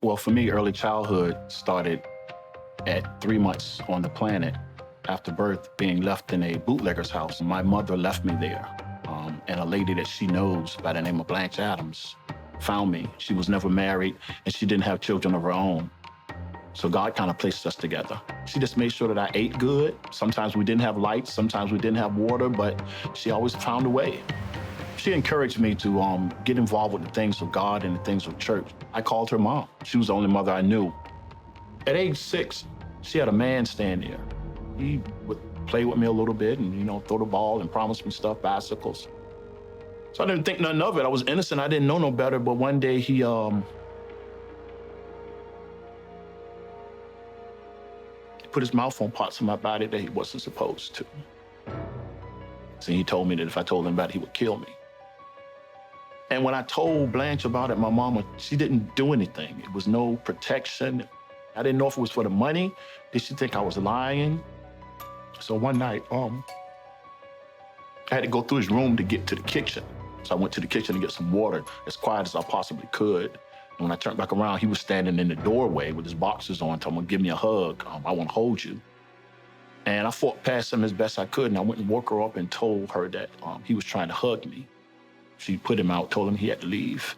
Well, for me, early childhood started at 3 months on the planet after birth, being left in a bootlegger's house. My mother left me there, and a lady that she knows by the name of Blanche Adams found me. She was never married, and she didn't have children of her own. So God kind of placed us together. She just made sure that I ate good. Sometimes we didn't have lights, sometimes we didn't have water, but she always found a way. She encouraged me to get involved with the things of God and the things of church. I called her mom. She was the only mother I knew. At age 6, she had a man stand there. He would play with me a little bit and, throw the ball and promise me stuff, bicycles. So I didn't think nothing of it. I was innocent. I didn't know no better. But one day he put his mouth on parts of my body that he wasn't supposed to. So he told me that if I told him about it, he would kill me. And when I told Blanche about it, my mama, she didn't do anything. It was no protection. I didn't know if it was for the money. Did she think I was lying? So one night, I had to go through his room to get to the kitchen. So I went to the kitchen to get some water as quiet as I possibly could. And when I turned back around, he was standing in the doorway with his boxers on, telling me, give me a hug. I want to hold you. And I fought past him as best I could. And I went and woke her up and told her that he was trying to hug me. She put him out, told him he had to leave.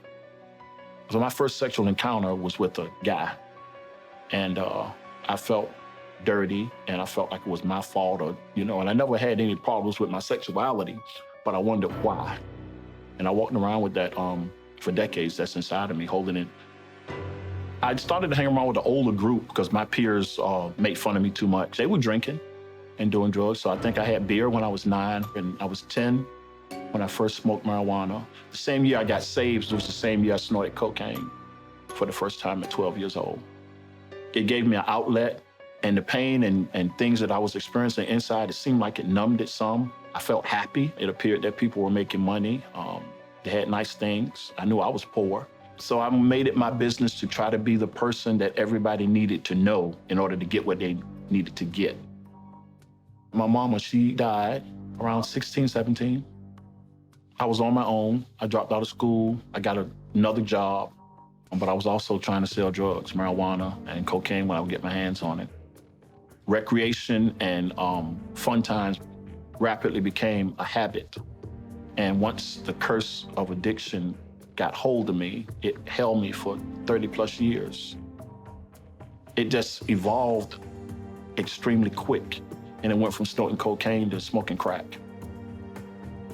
So my first sexual encounter was with a guy. And I felt dirty, and I felt like it was my fault, and I never had any problems with my sexuality, but I wondered why. And I walked around with that for decades. That's inside of me, holding it. I started to hang around with the older group because my peers made fun of me too much. They were drinking and doing drugs. So I think I had beer when I was 9, and I was 10 when I first smoked marijuana. The same year I got saved, it was the same year I snorted cocaine for the first time at 12 years old. It gave me an outlet, and the pain and things that I was experiencing inside, it seemed like it numbed it some. I felt happy. It appeared that people were making money. They had nice things. I knew I was poor. So I made it my business to try to be the person that everybody needed to know in order to get what they needed to get. My mama, she died around 16, 17. I was on my own. I dropped out of school. I got another job, but I was also trying to sell drugs, marijuana and cocaine when I would get my hands on it. Recreation and fun times rapidly became a habit. And once the curse of addiction got hold of me, it held me for 30 plus years. It just evolved extremely quick, and it went from snorting cocaine to smoking crack.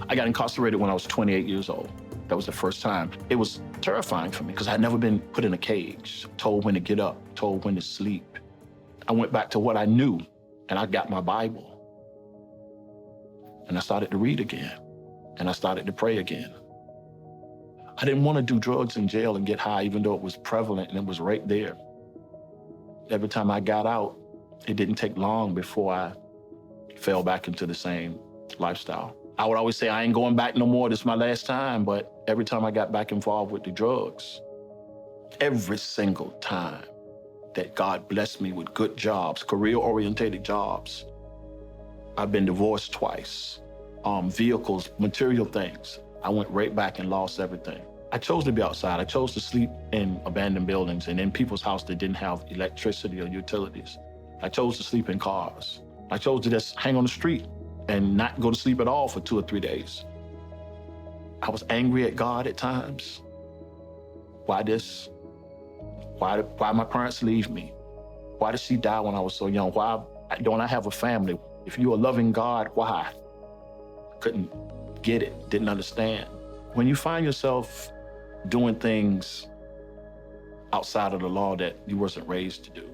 I got incarcerated when I was 28 years old. That was the first time. It was terrifying for me because I'd never been put in a cage, told when to get up, told when to sleep. I went back to what I knew, and I got my Bible. And I started to read again, and I started to pray again. I didn't want to do drugs in jail and get high, even though it was prevalent and it was right there. Every time I got out, it didn't take long before I fell back into the same lifestyle. I would always say, I ain't going back no more, this is my last time, but every time I got back involved with the drugs, every single time that God blessed me with good jobs, career-orientated jobs, I've been divorced twice, vehicles, material things, I went right back and lost everything. I chose to be outside. I chose to sleep in abandoned buildings and in people's houses that didn't have electricity or utilities. I chose to sleep in cars. I chose to just hang on the street and not go to sleep at all for 2 or 3 days. I was angry at God at times. Why this? Why my parents leave me? Why did she die when I was so young? Why don't I have a family? If you're a loving God, why? Couldn't get it, didn't understand. When you find yourself doing things outside of the law that you wasn't raised to do,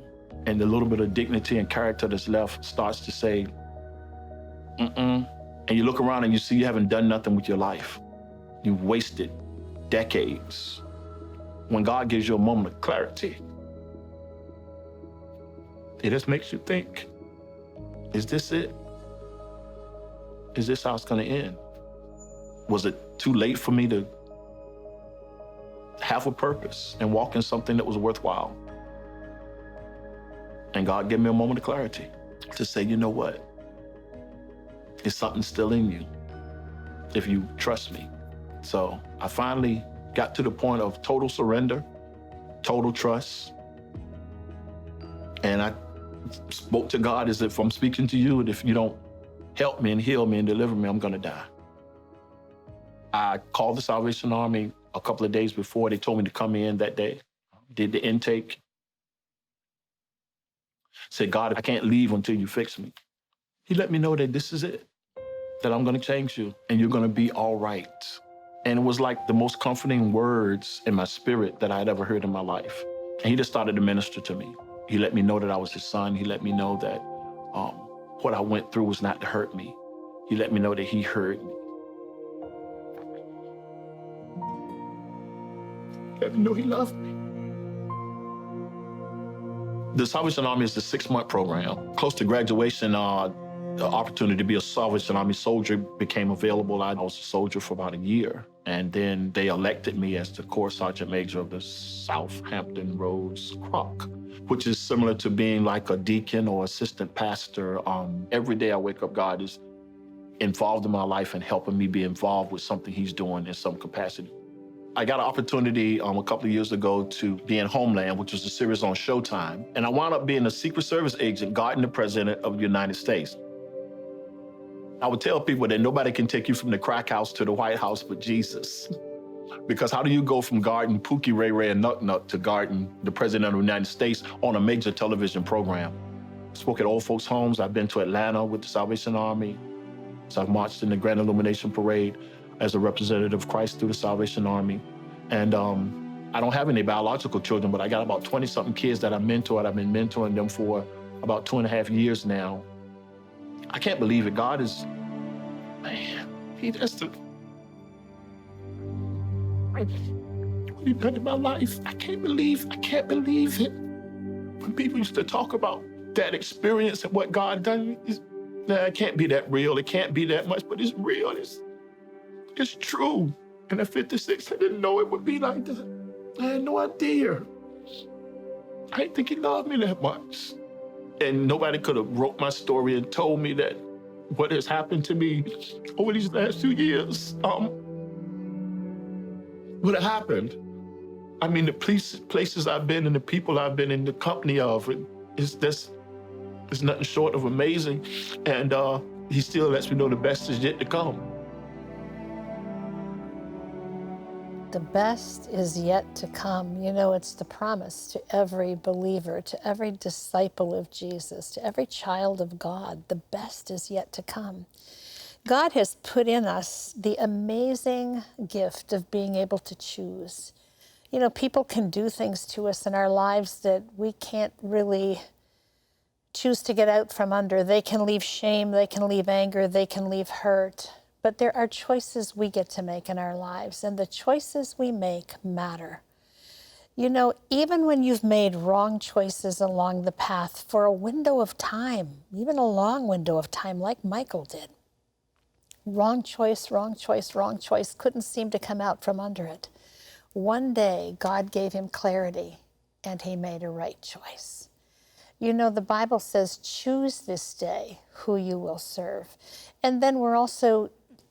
and the little bit of dignity and character that's left starts to say, and you look around and you see you haven't done nothing with your life. You've wasted decades. When God gives you a moment of clarity, it just makes you think, is this it? Is this how it's gonna end? Was it too late for me to have a purpose and walk in something that was worthwhile? And God gave me a moment of clarity to say, you know what? There's something still in you if you trust me. So I finally got to the point of total surrender, total trust. And I spoke to God as if I'm speaking to you, and if you don't help me and heal me and deliver me, I'm gonna die. I called the Salvation Army a couple of days before. They told me to come in that day, did the intake. Said, God, I can't leave until you fix me. He let me know that this is it, that I'm gonna change you and you're gonna be all right. And it was like the most comforting words in my spirit that I had ever heard in my life. And he just started to minister to me. He let me know that I was his son. He let me know that what I went through was not to hurt me. He let me know that he heard me. Let me know he loved me. The Salvation Army is a 6-month program. Close to graduation, the opportunity to be a Salvation Army soldier became available. I was a soldier for about a year. And then they elected me as the Corps Sergeant Major of the Southampton Roads Croc, which is similar to being like a deacon or assistant pastor. Every day I wake up, God is involved in my life and helping me be involved with something he's doing in some capacity. I got an opportunity a couple of years ago to be in Homeland, which was a series on Showtime. And I wound up being a Secret Service agent guarding the President of the United States. I would tell people that nobody can take you from the crack house to the White House but Jesus. Because how do you go from guarding Pookie, Ray Ray, and Nuck Nuck to guarding the President of the United States on a major television program? I spoke at old folks' homes. I've been to Atlanta with the Salvation Army. So I've marched in the Grand Illumination Parade as a representative of Christ through the Salvation Army. And I don't have any biological children, but I got about 20-something kids that I mentored. I've been mentoring them for about 2.5 years now. I can't believe it. God is, man, he does the, what he done in my life. I can't believe it. When people used to talk about that experience and what God done, it can't be that real. It can't be that much, but it's real. It's true. And at 56, I didn't know it would be like that. I had no idea. I didn't think he loved me that much. And nobody could have wrote my story and told me that what has happened to me over these last 2 years would have happened. I mean, the places I've been and the people I've been in the company of, it's nothing short of amazing. And he still lets me know the best is yet to come. The best is yet to come. You know, it's the promise to every believer, to every disciple of Jesus, to every child of God. The best is yet to come. God has put in us the amazing gift of being able to choose. You know, people can do things to us in our lives that we can't really choose to get out from under. They can leave shame, they can leave anger, they can leave hurt. But there are choices we get to make in our lives, and the choices we make matter. You know, even when you've made wrong choices along the path for a window of time, even a long window of time like Michael did, wrong choice, couldn't seem to come out from under it. One day, God gave him clarity, and he made a right choice. You know, the Bible says, choose this day who you will serve. And then we're also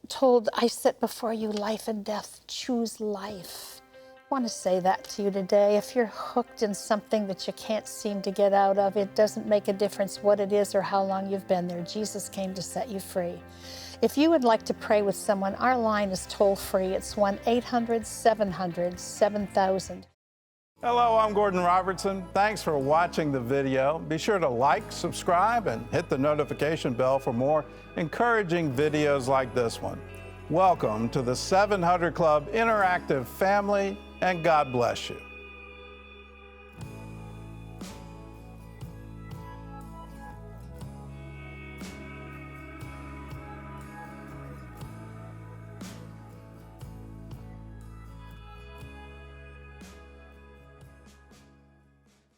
told, I set before you life and death, choose life. I want to say that to you today. If you're hooked in something that you can't seem to get out of, it doesn't make a difference what it is or how long you've been there. Jesus came to set you free. If you would like to pray with someone, our line is toll-free. It's 1-800-700-7000. Hello, I'm Gordon Robertson. Thanks for watching the video. Be sure to like, subscribe, and hit the notification bell for more encouraging videos like this one. Welcome to the 700 Club Interactive family, and God bless you.